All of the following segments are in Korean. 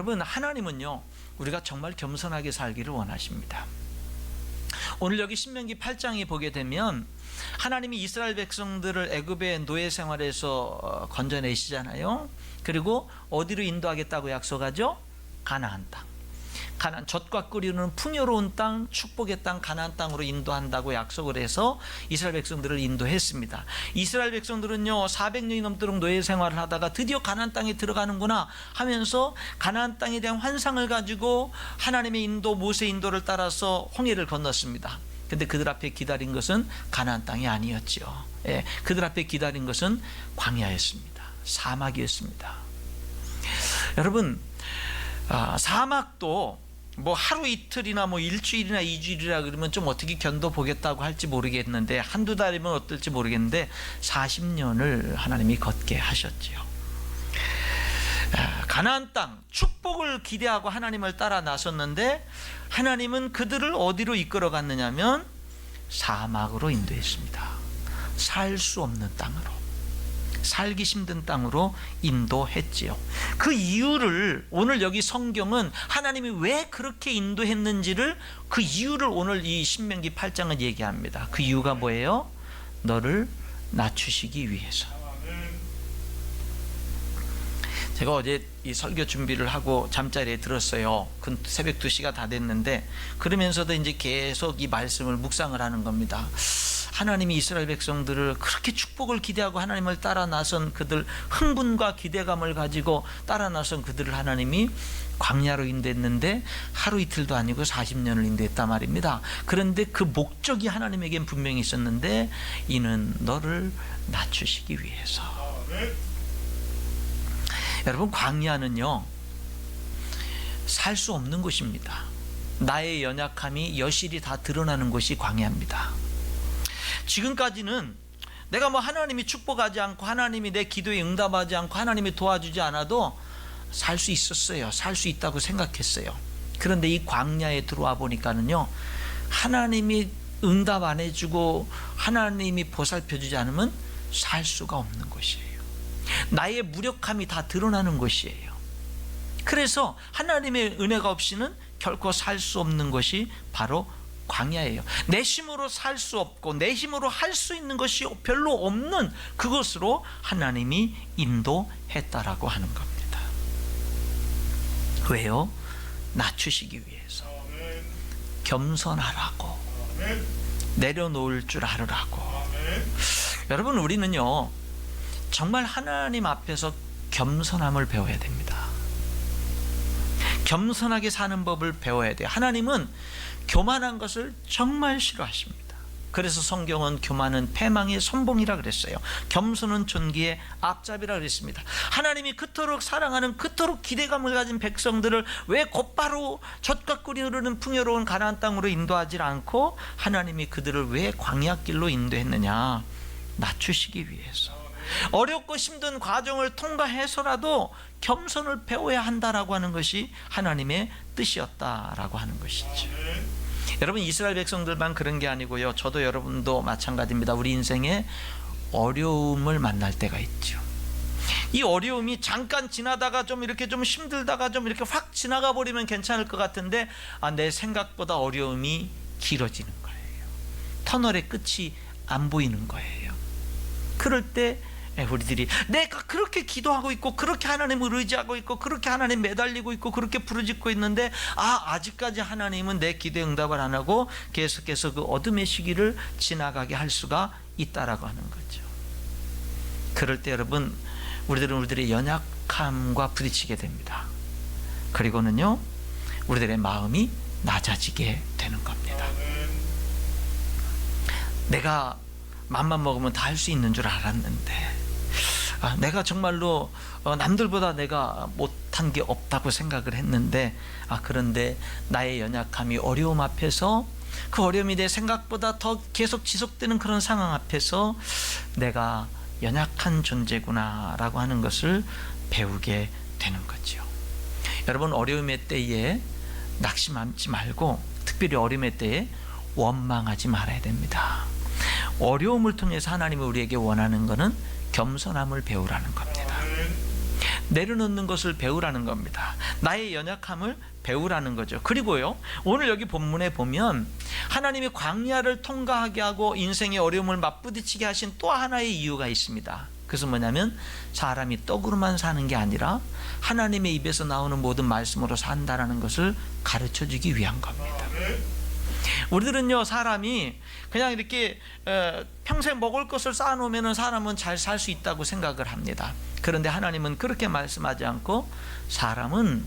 여러분, 하나님은요 우리가 정말 겸손하게 살기를 원하십니다. 오늘 여기 신명기 8장에 보게 되면 하나님이 이스라엘 백성들을 애굽의 노예 생활에서 건져내시잖아요. 그리고 어디로 인도하겠다고 약속하죠? 가나안 땅. 가나안, 젖과 꿀이는 풍요로운 땅, 축복의 땅, 가나안 땅으로 인도한다고 약속을 해서 이스라엘 백성들을 인도했습니다. 이스라엘 백성들은요 400년이 넘도록 노예 생활을 하다가 드디어 가나안 땅에 들어가는구나 하면서 가나안 땅에 대한 환상을 가지고 하나님의 인도, 모세 인도를 따라서 홍해를 건넜습니다. 근데 그들 앞에 기다린 것은 가나안 땅이 아니었죠. 예, 그들 앞에 기다린 것은 광야였습니다. 사막이었습니다. 여러분, 사막도 뭐 하루 이틀이나 뭐 일주일이나 이주일이라 그러면 좀 어떻게 견뎌보겠다고 할지 모르겠는데, 한두 달이면 어떨지 모르겠는데 40년을 하나님이 걷게 하셨지요. 가나안 땅 축복을 기대하고 하나님을 따라 나섰는데 하나님은 그들을 어디로 이끌어 갔느냐면 사막으로 인도했습니다. 살 수 없는 땅으로, 살기 힘든 땅으로 인도했지요. 그 이유를 오늘 여기 성경은 하나님이 왜 그렇게 인도했는지를, 그 이유를 오늘 이 신명기 8장은 얘기합니다. 그 이유가 뭐예요? 너를 낮추시기 위해서. 제가 어제 이 설교 준비를 하고 잠자리에 들었어요. 새벽 2시가 다 됐는데, 그러면서도 이제 계속 이 말씀을 묵상을 하는 겁니다. 하나님이 이스라엘 백성들을 그렇게 축복을 기대하고 하나님을 따라 나선 그들, 흥분과 기대감을 가지고 따라 나선 그들을 하나님이 광야로 인도했는데 하루 이틀도 아니고 40년을 인도했단 말입니다. 그런데 그 목적이 하나님에겐 분명히 있었는데, 이는 너를 낮추시기 위해서. 여러분, 광야는요 살 수 없는 곳입니다. 나의 연약함이 여실히 다 드러나는 곳이 광야입니다. 지금까지는 내가 뭐 하나님이 축복하지 않고 하나님이 내 기도에 응답하지 않고 하나님이 도와주지 않아도 살 수 있었어요. 살 수 있다고 생각했어요. 그런데 이 광야에 들어와 보니까는요, 하나님이 응답 안 해주고 하나님이 보살펴주지 않으면 살 수가 없는 곳이에요. 나의 무력함이 다 드러나는 곳이에요. 그래서 하나님의 은혜가 없이는 결코 살 수 없는 것이 바로 광야예요. 내 힘으로 살 수 없고 내 힘으로 할 수 있는 것이 별로 없는 그것으로 하나님이 인도했다라고 하는 겁니다. 왜요? 낮추시기 위해서. 겸손하라고, 내려놓을 줄 알으라고. 여러분, 우리는요 정말 하나님 앞에서 겸손함을 배워야 됩니다. 겸손하게 사는 법을 배워야 돼요. 하나님은 교만한 것을 정말 싫어하십니다. 그래서 성경은 교만은 패망의 선봉이라 그랬어요. 겸손은 존귀의 앞잡이라 그랬습니다. 하나님이 그토록 사랑하는, 그토록 기대감을 가진 백성들을 왜 곧바로 젖과 꿀이 흐르는 풍요로운 가나안 땅으로 인도하지 않고 하나님이 그들을 왜 광야길로 인도했느냐? 낮추시기 위해서. 어렵고 힘든 과정을 통과해서라도 겸손을 배워야 한다라고 하는 것이 하나님의 뜻이었다라고 하는 것이죠. 여러분, 이스라엘 백성들만 그런 게 아니고요, 저도 여러분도 마찬가지입니다. 우리 인생에 어려움을 만날 때가 있죠. 이 어려움이 잠깐 지나다가 좀 이렇게 좀 힘들다가 좀 이렇게 확 지나가 버리면 괜찮을 것 같은데, 내 생각보다 어려움이 길어지는 거예요. 터널의 끝이 안 보이는 거예요. 그럴 때 우리들이 내가 그렇게 기도하고 있고 그렇게 하나님을 의지하고 있고 그렇게 하나님 매달리고 있고 그렇게 부르짖고 있는데, 아직까지 하나님은 내 기도에 응답을 안 하고 계속해서 그 어둠의 시기를 지나가게 할 수가 있다라고 하는 거죠. 그럴 때 여러분, 우리들은 우리들의 연약함과 부딪히게 됩니다. 그리고는요 우리들의 마음이 낮아지게 되는 겁니다. 내가 맘만 먹으면 다 할 수 있는 줄 알았는데, 내가 정말로 남들보다 내가 못한 게 없다고 생각을 했는데, 그런데 나의 연약함이 어려움 앞에서, 그 어려움이 내 생각보다 더 계속 지속되는 그런 상황 앞에서 내가 연약한 존재구나 라고 하는 것을 배우게 되는 거죠. 여러분, 어려움의 때에 낙심하지 말고, 특별히 어려움의 때에 원망하지 말아야 됩니다. 어려움을 통해서 하나님이 우리에게 원하는 것은 겸손함을 배우라는 겁니다. 내려놓는 것을 배우라는 겁니다. 나의 연약함을 배우라는 거죠. 그리고요, 오늘 여기 본문에 보면 하나님이 광야를 통과하게 하고 인생의 어려움을 맞부딪히게 하신 또 하나의 이유가 있습니다. 그것은 뭐냐면 사람이 떡으로만 사는 게 아니라 하나님의 입에서 나오는 모든 말씀으로 산다라는 것을 가르쳐주기 위한 겁니다. 우리들은요, 사람이 그냥 이렇게 평생 먹을 것을 쌓아놓으면 사람은 잘 살 수 있다고 생각을 합니다. 그런데 하나님은 그렇게 말씀하지 않고 사람은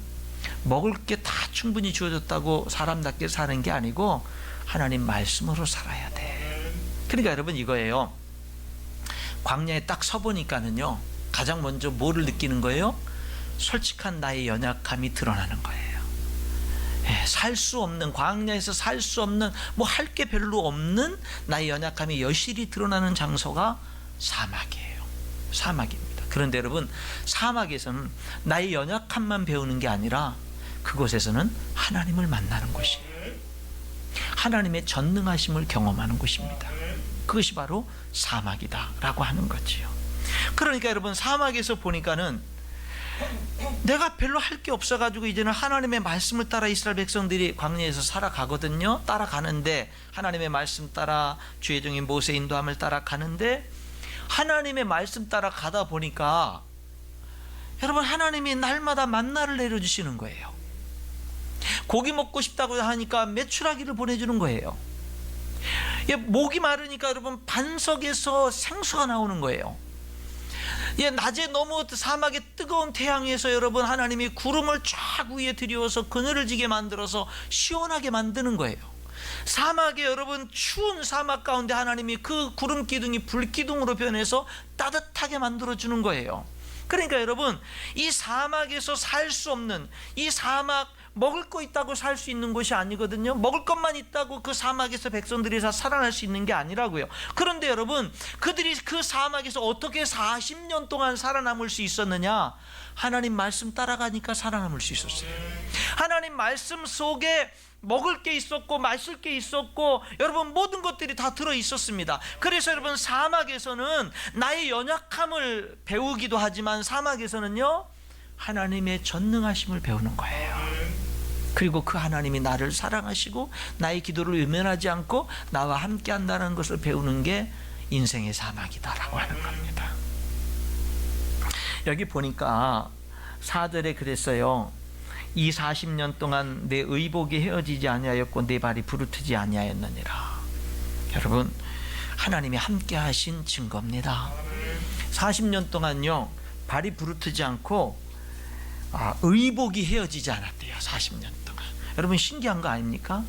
먹을 게 다 충분히 주어졌다고 사람답게 사는 게 아니고 하나님 말씀으로 살아야 돼. 그러니까 여러분, 이거예요. 광야에 딱 서보니까는요, 가장 먼저 뭐를 느끼는 거예요? 솔직한 나의 연약함이 드러나는 거예요. 살 수 없는, 광야에서 살 수 없는, 뭐 할 게 별로 없는 나의 연약함이 여실히 드러나는 장소가 사막이에요. 사막입니다. 그런데 여러분, 사막에서는 나의 연약함만 배우는 게 아니라 그곳에서는 하나님을 만나는 곳이에요. 하나님의 전능하심을 경험하는 곳입니다. 그것이 바로 사막이다라고 하는 거지요. 그러니까 여러분, 사막에서 보니까는 내가 별로 할 게 없어가지고 이제는 하나님의 말씀을 따라 이스라엘 백성들이 광야에서 살아가거든요. 따라가는데, 하나님의 말씀 따라 주의 종인 모세의 인도함을 따라가는데, 하나님의 말씀 따라 가다 보니까 여러분, 하나님이 날마다 만나를 내려주시는 거예요. 고기 먹고 싶다고 하니까 메추라기를 보내주는 거예요. 목이 마르니까 여러분, 반석에서 생수가 나오는 거예요. 낮에 너무 사막의 뜨거운 태양에서 여러분, 하나님이 구름을 쫙 위에 들여서 그늘을 지게 만들어서 시원하게 만드는 거예요. 사막에 여러분, 추운 사막 가운데 하나님이 그 구름 기둥이 불 기둥으로 변해서 따뜻하게 만들어주는 거예요. 그러니까 여러분, 이 사막에서 살 수 없는, 이 사막 먹을 거 있다고 살 수 있는 곳이 아니거든요. 먹을 것만 있다고 그 사막에서 백성들이 다 살아날 수 있는 게 아니라고요. 그런데 여러분, 그들이 그 사막에서 어떻게 40년 동안 살아남을 수 있었느냐? 하나님 말씀 따라가니까 살아남을 수 있었어요. 하나님 말씀 속에 먹을 게 있었고 마실 게 있었고 여러분, 모든 것들이 다 들어 있었습니다. 그래서 여러분, 사막에서는 나의 연약함을 배우기도 하지만 사막에서는요, 하나님의 전능하심을 배우는 거예요. 그리고 그 하나님이 나를 사랑하시고 나의 기도를 외면하지 않고 나와 함께 한다는 것을 배우는 게 인생의 사막이다라고 하는 겁니다. 여기 보니까 4절에 그랬어요. 이 40년 동안 내 의복이 헤어지지 아니하였고 내 발이 부르트지 아니하였느니라. 여러분, 하나님이 함께 하신 증거입니다. 40년 동안요, 발이 부르트지 않고 의복이 헤어지지 않았대요. 40년 동안. 여러분, 신기한 거 아닙니까?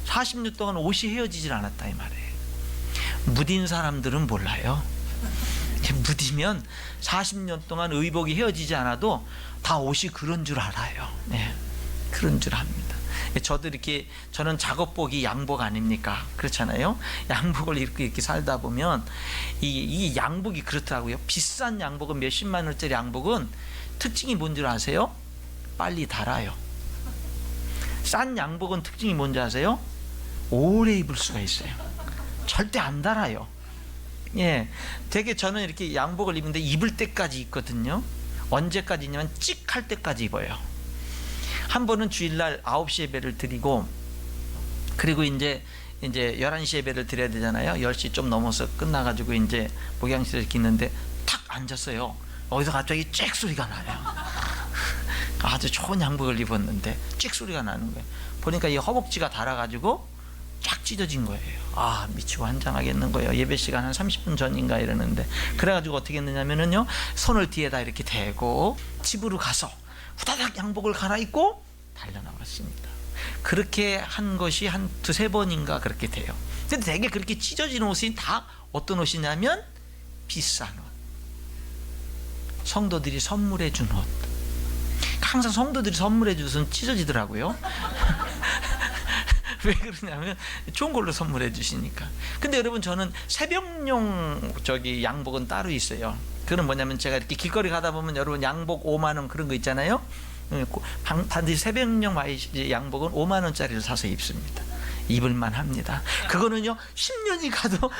40년 동안 옷이 헤어지질 않았다 이 말이에요. 무딘 사람들은 몰라요. 무디면 40년 동안 의복이 헤어지지 않아도 다 옷이 그런 줄 알아요. 네, 그런 줄 압니다. 저도 이렇게, 저는 작업복이 양복 아닙니까? 그렇잖아요. 양복을 이렇게 살다 보면 이 양복이 그렇더라고요. 비싼 양복은 몇십만 원짜리 양복은 특징이 뭔 줄 아세요? 빨리 닳아요. 싼 양복은 특징이 뭔지 아세요? 오래 입을 수가 있어요. 절대 안 닳아요. 예, 되게 저는 이렇게 양복을 입는데 입을 때까지 입거든요. 언제까지냐면 찍할 때까지 입어요. 한 번은 주일날 9시 예배를 드리고, 그리고 이제 11시 예배를 드려야 되잖아요. 10시 좀 넘어서 끝나가지고 이제 목양실에 이렇게 있는데 탁 앉았어요. 어디서 갑자기 짹 소리가 나요. 아주 좋은 양복을 입었는데 짹 소리가 나는 거예요. 보니까 이 허벅지가 닳아가지고 쫙 찢어진 거예요. 미치고 환장하겠는 거예요. 예배 시간 한 30분 전인가 이러는데, 그래가지고 어떻게 했느냐면은요, 손을 뒤에다 이렇게 대고 집으로 가서 후다닥 양복을 갈아입고 달려나왔습니다. 그렇게 한 것이 한 두세 번인가 그렇게 돼요. 근데 되게 그렇게 찢어진 옷이 다 어떤 옷이냐면 비싼 옷, 성도들이 선물해 준 옷. 항상 성도들이 선물해 주선 찢어지더라고요. 왜 그러냐면 좋은 걸로 선물해 주시니까. 근데 여러분, 저는 새벽용 양복은 따로 있어요. 그건 뭐냐면, 제가 이렇게 길거리 가다 보면 여러분 양복 5만 원 그런 거 있잖아요. 반드시 새벽용 양복은 5만 원짜리를 사서 입습니다. 입을만 합니다. 그거는요 10년이 가도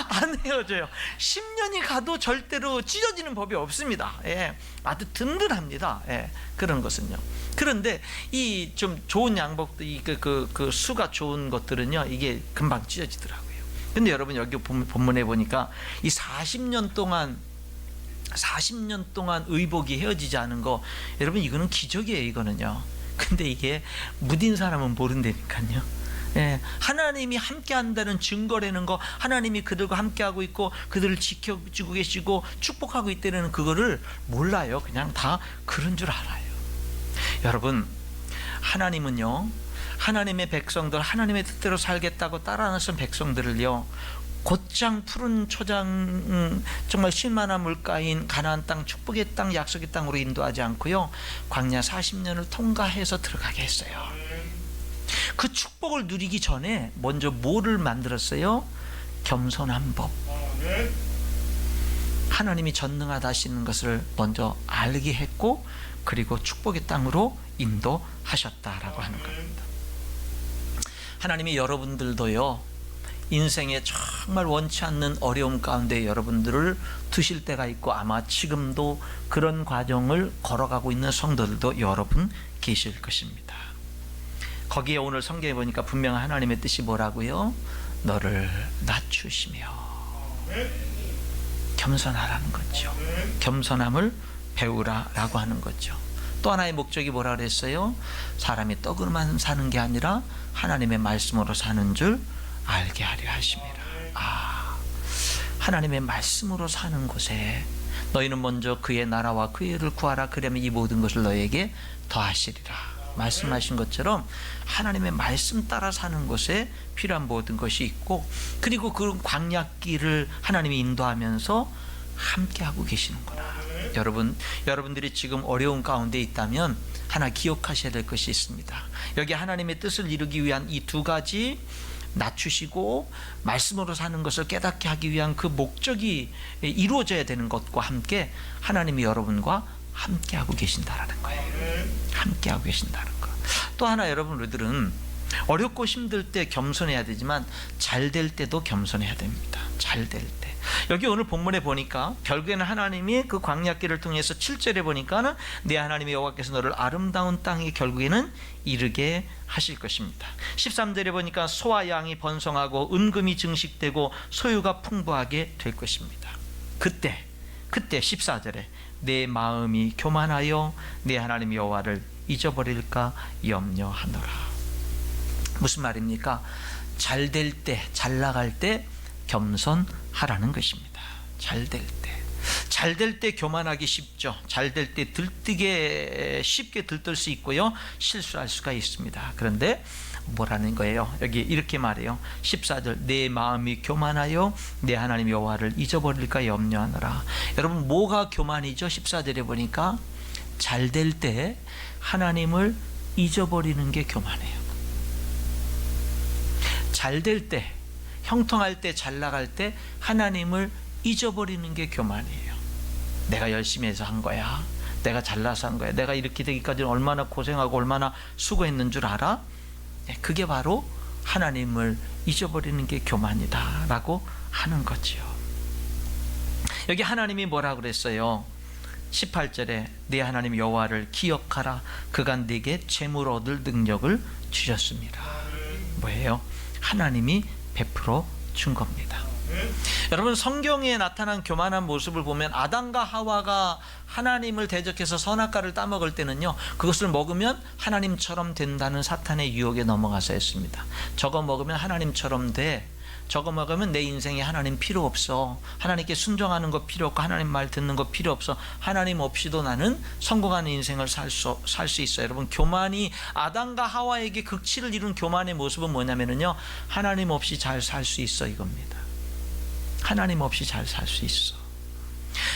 안 헤어져요. 10년이 가도 절대로 찢어지는 법이 없습니다. 예, 아주 든든합니다. 예, 그런 것은요. 그런데 이 좀 좋은 양복도 그 수가 좋은 것들은요 이게 금방 찢어지더라고요. 근데 여러분 여기 본문에 보니까 이 40년 동안 의복이 헤어지지 않은 거, 여러분 이거는 기적이에요. 이거는요. 근데 이게 무딘 사람은 모른다니까요. 예, 하나님이 함께한다는 증거라는 거, 하나님이 그들과 함께하고 있고 그들을 지켜주고 계시고 축복하고 있다는 그거를 몰라요. 그냥 다 그런 줄 알아요. 여러분, 하나님은요 하나님의 백성들, 하나님의 뜻대로 살겠다고 따라 나선 백성들을요 곧장 푸른 초장, 정말 쉴만한 물가인 가나안 땅, 축복의 땅, 약속의 땅으로 인도하지 않고요 광야 40년을 통과해서 들어가게 했어요. 그 축복을 누리기 전에 먼저 뭐를 만들었어요? 겸손한 법. 하나님이 전능하다시는 것을 먼저 알게 했고, 그리고 축복의 땅으로 인도하셨다라고 하는 겁니다. 하나님이 여러분들도요 인생에 정말 원치 않는 어려움 가운데 여러분들을 두실 때가 있고, 아마 지금도 그런 과정을 걸어가고 있는 성도들도 여러분 계실 것입니다. 거기에 오늘 성경에 보니까 분명 하나님의 뜻이 뭐라고요? 너를 낮추시며 겸손하라는 거죠. 겸손함을 배우라라고 하는 거죠. 또 하나의 목적이 뭐라 그랬어요? 사람이 떡으로만 사는 게 아니라 하나님의 말씀으로 사는 줄 알게 하려 하심이라. 하나님의 말씀으로 사는 곳에 너희는 먼저 그의 나라와 그의 의를 구하라. 그러면 이 모든 것을 너희에게 더하시리라. 말씀하신 것처럼 하나님의 말씀 따라 사는 것에 필요한 모든 것이 있고, 그리고 그 광야길을 하나님이 인도하면서 함께하고 계시는구나. 여러분들이 지금 어려운 가운데 있다면 하나 기억하셔야 될 것이 있습니다. 여기 하나님의 뜻을 이루기 위한 이 두 가지, 낮추시고 말씀으로 사는 것을 깨닫게 하기 위한 그 목적이 이루어져야 되는 것과 함께 하나님이 여러분과 함께하고 계신다라는 거예요. 함께하고 계신다는 거. 또 하나, 여러분들은 어렵고 힘들 때 겸손해야 되지만 잘 될 때도 겸손해야 됩니다. 잘 될 때. 여기 오늘 본문에 보니까 결국에는 하나님이 그 광야길을 통해서 7절에 보니까는 내 하나님의 여호와께서 너를 아름다운 땅에 결국에는 이르게 하실 것입니다. 13절에 보니까 소와 양이 번성하고 은금이 증식되고 소유가 풍부하게 될 것입니다. 그때 14절에 내 마음이 교만하여 내 하나님 여호와를 잊어버릴까 염려하노라. 무슨 말입니까? 잘 될 때, 잘 나갈 때 겸손하라는 것입니다. 잘 될 때 교만하기 쉽죠. 잘 될 때 들뜨게 쉽게 들뜰 수 있고요, 실수할 수가 있습니다. 그런데 뭐라는 거예요? 여기 이렇게 말해요. 14절, 내 마음이 교만하여 내 하나님 여호와를 잊어버릴까 염려하노라. 여러분, 뭐가 교만이죠? 14절에 보니까 잘 될 때 하나님을 잊어버리는 게 교만해요. 잘 될 때, 형통할 때, 잘 나갈 때 하나님을 잊어버리는 게 교만이에요. 내가 열심히 해서 한 거야, 내가 잘나서 한 거야, 내가 이렇게 되기까지는 얼마나 고생하고 얼마나 수고했는 줄 알아? 그게 바로 하나님을 잊어버리는 게 교만이다 라고 하는 거죠. 여기 하나님이 뭐라고 그랬어요? 18절에 내 하나님 여호와를 기억하라. 그가 네게 재물 얻을 능력을 주셨습니다. 뭐예요? 하나님이 베풀어 준 겁니다. 여러분, 성경에 나타난 교만한 모습을 보면 아담과 하와가 하나님을 대적해서 선악과를 따먹을 때는요, 그것을 먹으면 하나님처럼 된다는 사탄의 유혹에 넘어가서였습니다. 저거 먹으면 하나님처럼 돼, 저거 먹으면 내 인생에 하나님 필요 없어, 하나님께 순종하는 거 필요 없고 하나님 말 듣는 거 필요 없어, 하나님 없이도 나는 성공하는 인생을 살 수 있어요. 여러분, 교만이 아담과 하와에게 극치를 이룬 교만의 모습은 뭐냐면요, 하나님 없이 잘 살 수 있어 이겁니다. 하나님 없이 잘 살 수 있어.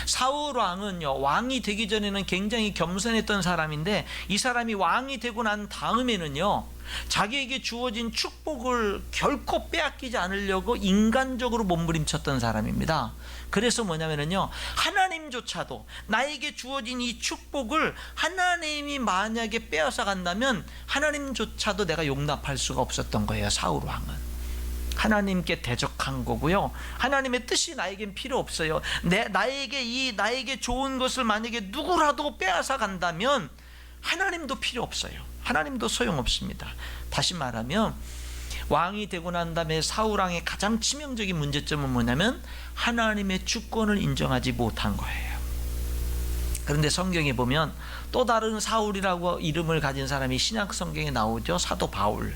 사울 왕은요, 왕이 되기 전에는 굉장히 겸손했던 사람인데 이 사람이 왕이 되고 난 다음에는요, 자기에게 주어진 축복을 결코 빼앗기지 않으려고 인간적으로 몸부림쳤던 사람입니다. 그래서 뭐냐면요, 하나님조차도 나에게 주어진 이 축복을 하나님이 만약에 빼앗아 간다면 하나님조차도 내가 용납할 수가 없었던 거예요. 사울 왕은 하나님께 대적한 거고요. 하나님의 뜻이 나에겐 필요 없어요. 나에게 좋은 것을 만약에 누구라도 빼앗아 간다면 하나님도 필요 없어요. 하나님도 소용없습니다. 다시 말하면 왕이 되고 난 다음에 사울 왕의 가장 치명적인 문제점은 뭐냐면 하나님의 주권을 인정하지 못한 거예요. 그런데 성경에 보면 또 다른 사울이라고 이름을 가진 사람이 신약 성경에 나오죠. 사도 바울.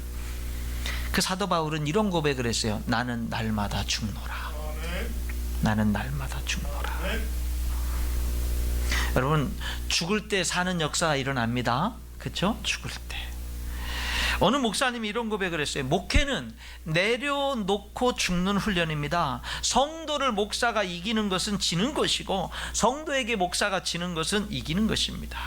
그 사도 바울은 이런 고백을 했어요. 나는 날마다 죽노라. 나는 날마다 죽노라. 여러분, 죽을 때 사는 역사가 일어납니다. 그렇죠? 죽을 때. 어느 목사님이 이런 고백을 했어요. 목회는 내려놓고 죽는 훈련입니다. 성도를 목사가 이기는 것은 지는 것이고 성도에게 목사가 지는 것은 이기는 것입니다.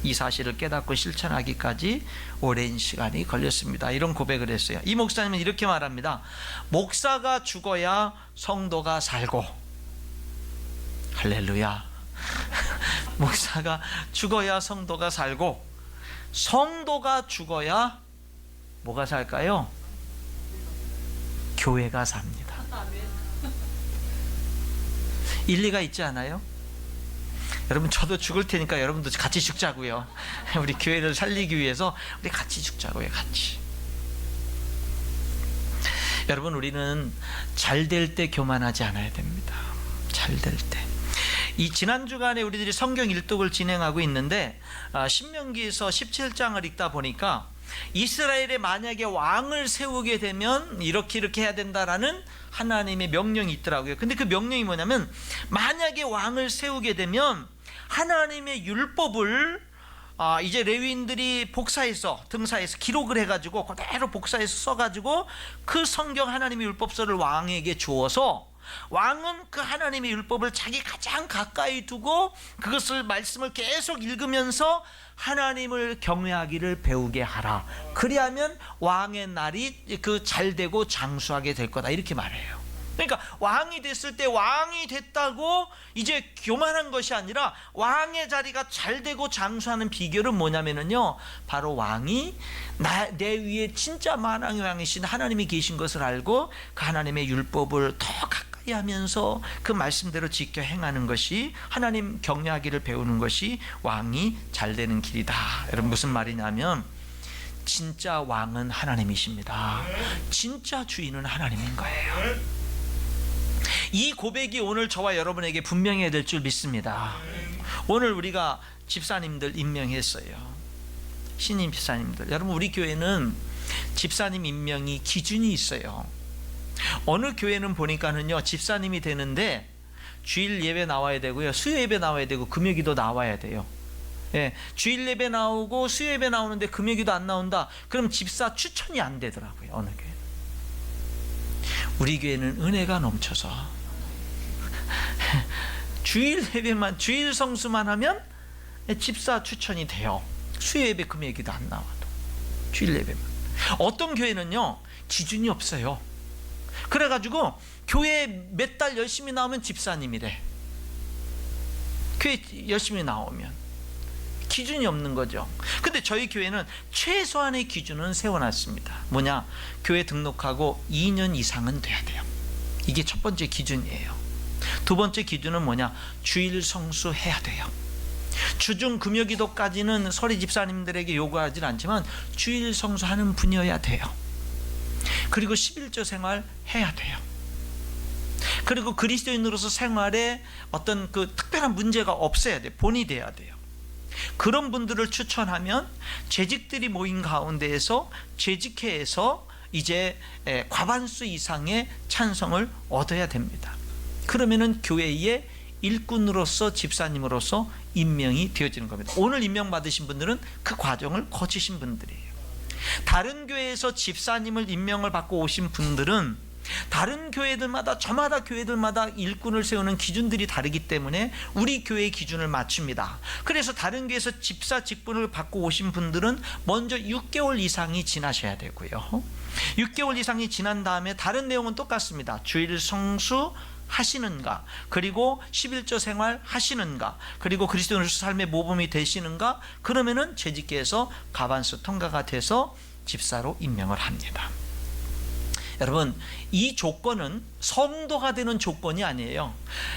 이 사실을 깨닫고 실천하기까지 오랜 시간이 걸렸습니다. 이런 고백을 했어요. 이 목사님은 이렇게 말합니다. 목사가 죽어야 성도가 살고, 할렐루야. 목사가 죽어야 성도가 살고, 성도가 죽어야 뭐가 살까요? 교회가 삽니다. 일리가 있지 않아요? 여러분, 저도 죽을 테니까 여러분도 같이 죽자고요. 우리 교회를 살리기 위해서 우리 같이 죽자고요. 같이. 여러분, 우리는 잘 될 때 교만하지 않아야 됩니다. 잘 될 때. 이 지난 주간에 우리들이 성경 일독을 진행하고 있는데 신명기에서 17장을 읽다 보니까 이스라엘에 만약에 왕을 세우게 되면 이렇게 해야 된다라는 하나님의 명령이 있더라고요. 근데 그 명령이 뭐냐면, 만약에 왕을 세우게 되면 하나님의 율법을 이제 레위인들이 복사해서, 등사해서 기록을 해가지고 그대로 복사해서 써가지고 그 성경 하나님의 율법서를 왕에게 주어서 왕은 그 하나님의 율법을 자기 가장 가까이 두고 그것을, 말씀을 계속 읽으면서 하나님을 경외하기를 배우게 하라. 그리하면 왕의 날이 그 잘되고 장수하게 될 거다. 이렇게 말해요. 그러니까 왕이 됐을 때 왕이 됐다고 이제 교만한 것이 아니라 왕의 자리가 잘되고 장수하는 비결은 뭐냐면요, 바로 왕이 내 위에 진짜 만왕의 왕이신 하나님이 계신 것을 알고 그 하나님의 율법을 더 가까이 하면서 그 말씀대로 지켜 행하는 것이, 하나님 경외하기를 배우는 것이 왕이 잘되는 길이다. 여러분, 무슨 말이냐면 진짜 왕은 하나님이십니다. 진짜 주인은 하나님인 거예요. 이 고백이 오늘 저와 여러분에게 분명해야 될 줄 믿습니다. 오늘 우리가 집사님들 임명했어요. 신임 집사님들. 여러분, 우리 교회는 집사님 임명이 기준이 있어요. 어느 교회는 보니까는요, 집사님이 되는데 주일 예배 나와야 되고요, 수요 예배 나와야 되고 금요기도 나와야 돼요. 예, 주일 예배 나오고 수요 예배 나오는데 금요기도 안 나온다. 그럼 집사 추천이 안 되더라고요. 어느 교회. 우리 교회는 은혜가 넘쳐서 주일 예배만, 주일 성수만 하면 집사 추천이 돼요. 수요 예배 금요기도 안 나와도 주일 예배만. 어떤 교회는요, 기준이 없어요. 그래가지고 교회 몇 달 열심히 나오면 집사님이래. 교회 열심히 나오면 기준이 없는 거죠. 근데 저희 교회는 최소한의 기준은 세워놨습니다. 뭐냐? 교회 등록하고 2년 이상은 돼야 돼요. 이게 첫 번째 기준이에요. 두 번째 기준은 뭐냐? 주일 성수 해야 돼요. 주중 금요기도까지는 서리 집사님들에게 요구하지는 않지만 주일 성수하는 분이어야 돼요. 그리고 11조 생활 해야 돼요. 그리고 그리스도인으로서 생활에 어떤 그 특별한 문제가 없어야 돼요. 본이 돼야 돼요. 그런 분들을 추천하면 재직들이 모인 가운데에서 재직회에서 이제 과반수 이상의 찬성을 얻어야 됩니다. 그러면은 교회의 일꾼으로서, 집사님으로서 임명이 되어지는 겁니다. 오늘 임명받으신 분들은 그 과정을 거치신 분들이에요. 다른 교회에서 집사님을 임명을 받고 오신 분들은 다른 교회들마다 저마다 교회들마다 일꾼을 세우는 기준들이 다르기 때문에 우리 교회의 기준을 맞춥니다. 그래서 다른 교회에서 집사 직분을 받고 오신 분들은 먼저 6개월 이상이 지나셔야 되고요. 6개월 이상이 지난 다음에 다른 내용은 똑같습니다. 주일 성수 하시는가, 그리고 11조 생활 하시는가, 그리고 그리스도인으로서 삶의 모범이 되시는가, 그러면은 재직계에서 가반수 통과가 돼서 집사로 임명을 합니다. 여러분, 이 조건은 성도가 되는 조건이 아니에요.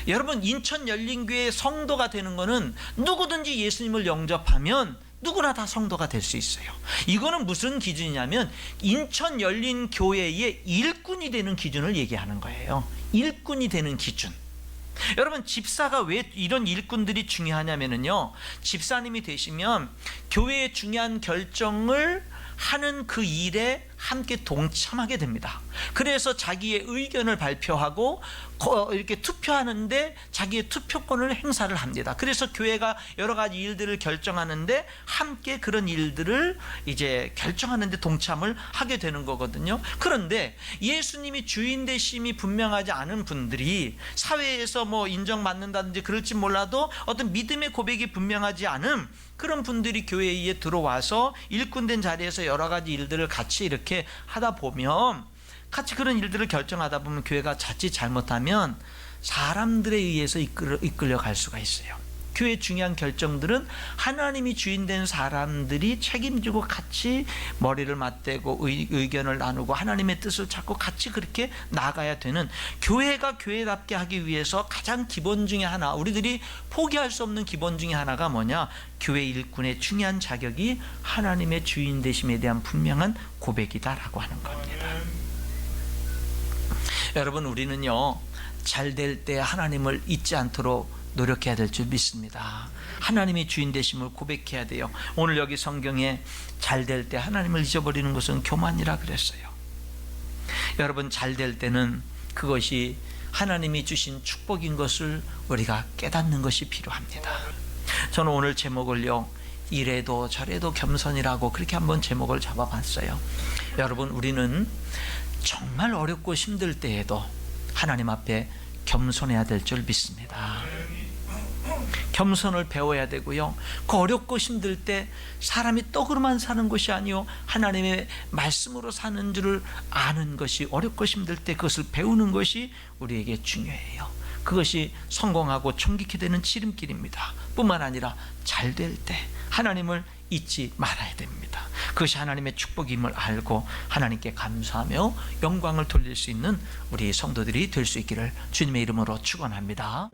여러분, 인천 열린교회 성도가 되는 것은 누구든지 예수님을 영접하면 누구나 다 성도가 될 수 있어요. 이거는 무슨 기준이냐면 인천 열린교회의 일꾼이 되는 기준을 얘기하는 거예요. 일꾼이 되는 기준. 여러분, 집사가 왜 이런 일꾼들이 중요하냐면요, 집사님이 되시면 교회의 중요한 결정을 하는 그 일에 함께 동참하게 됩니다. 그래서 자기의 의견을 발표하고 이렇게 투표하는데 자기의 투표권을 행사를 합니다. 그래서 교회가 여러 가지 일들을 결정하는데 함께 그런 일들을 이제 결정하는데 동참을 하게 되는 거거든요. 그런데 예수님이 주인 되심이 분명하지 않은 분들이 사회에서 뭐 인정받는다든지 그럴지 몰라도 어떤 믿음의 고백이 분명하지 않은 그런 분들이 교회에 들어와서 일꾼된 자리에서 여러 가지 일들을 같이 이렇게 하다 보면, 같이 그런 일들을 결정하다 보면 교회가 자칫 잘못하면 사람들에 의해서 이끌려갈 수가 있어요. 교회의 중요한 결정들은 하나님이 주인된 사람들이 책임지고 같이 머리를 맞대고 의견을 나누고 하나님의 뜻을 찾고 같이 그렇게 나가야 되는, 교회가 교회답게 하기 위해서 가장 기본 중에 하나, 우리들이 포기할 수 없는 기본 중에 하나가 뭐냐, 교회 일꾼의 중요한 자격이 하나님의 주인 되심에 대한 분명한 고백이다라고 하는 겁니다. 여러분, 우리는요, 잘 될 때 하나님을 잊지 않도록 노력해야 될 줄 믿습니다. 하나님의 주인 되심을 고백해야 돼요. 오늘 여기 성경에 잘 될 때 하나님을 잊어버리는 것은 교만이라 그랬어요. 여러분, 잘 될 때는 그것이 하나님이 주신 축복인 것을 우리가 깨닫는 것이 필요합니다. 저는 오늘 제목을요, 이래도 저래도 겸손이라고 그렇게 한번 제목을 잡아봤어요. 여러분, 우리는 정말 어렵고 힘들 때에도 하나님 앞에 겸손해야 될 줄 믿습니다. 겸손을 배워야 되고요, 그 어렵고 힘들 때 사람이 떡으로만 사는 것이 아니요 하나님의 말씀으로 사는 줄을 아는 것이, 어렵고 힘들 때 그것을 배우는 것이 우리에게 중요해요. 그것이 성공하고 총깃이 되는 지름길입니다. 뿐만 아니라 잘 될 때 하나님을 잊지 말아야 됩니다. 그것이 하나님의 축복임을 알고 하나님께 감사하며 영광을 돌릴 수 있는 우리 성도들이 될 수 있기를 주님의 이름으로 축원합니다.